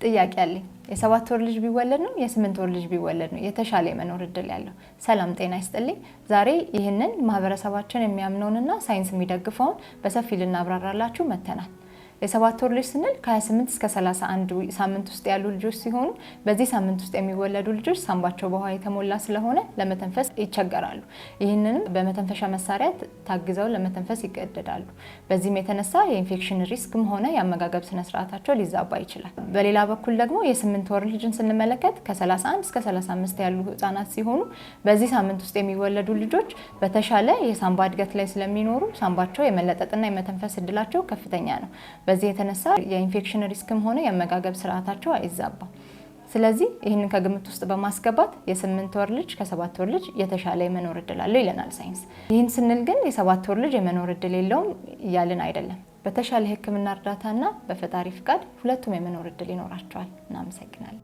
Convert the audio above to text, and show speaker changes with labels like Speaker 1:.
Speaker 1: ጥያቄ አለኝ። የ7 ወር ልጅ ቢወለድ ነው የ8 ወር ልጅ ቢወለድ ነው የተሻለ የመኖር እድል ያለው? ሰላም ጤና ይስጥልኝ። ዛሬ ይህንን ማህበረሰባችን የሚያምነውንና ሳይንስ የሚደግፈውን በሰፊ ልናብራራላችሁ መተናል። የ7 ወር ልጅ ስንል ከ28 እስከ 31 ሳምንት ውስጥ ያሉ ልጆች ሲሆኑ በዚህ ሳምንት ውስጥ የሚወለዱ ልጆች ሳንባቸው በውሃ የተሞላ ስለሆነ ለመተንፈስ ይቸገራሉ። ይህንንም በመተንፈሻ መሳሪያ ታግዘው ለመተንፈስ ይገደዳሉ። በዚህም የተነሳ የኢንፌክሽን ሪስክም ሆነ የአመጋገብ ስነ ስርዓታቸው ሊዛባ ይችላል። በሌላ በኩል ደግሞ የ8 ወር ልጅን ስንመለከት ከ31 እስከ 35 ያሉ ህፃናት ሲሆኑ በዚህ ሳምንት ውስጥ የሚወለዱ ልጆች በተሻለ የሳንባ እድገት ላይ ስለሚኖሩ ሳንባቸው የመለጠጥና የመተንፈስ እድላቸው ከፍተኛ ነው። በዚህ የተነሳ የኢንፌክሽን ሪስክም ሆነ የአመጋገብ ስርዓታቸው አይዛባም። ስለዚህ ይህንን ከግምት ውስጥ በማስገባት የ8 ወር ልጅ ከ7 ወር ልጅ የተሻለ የመኖር እድል አለው ይለናል ሳይንስ። ይህን ስንል ግን የ7 ወር ልጅ የመኖር እድል የለውም እያልን አይደለም። በተሻለ የህክምና እርዳታና በፈጣሪ ፍቃድ ሁለቱም የመኖር እድል ይኖራቸዋል። እናመሰግናለን።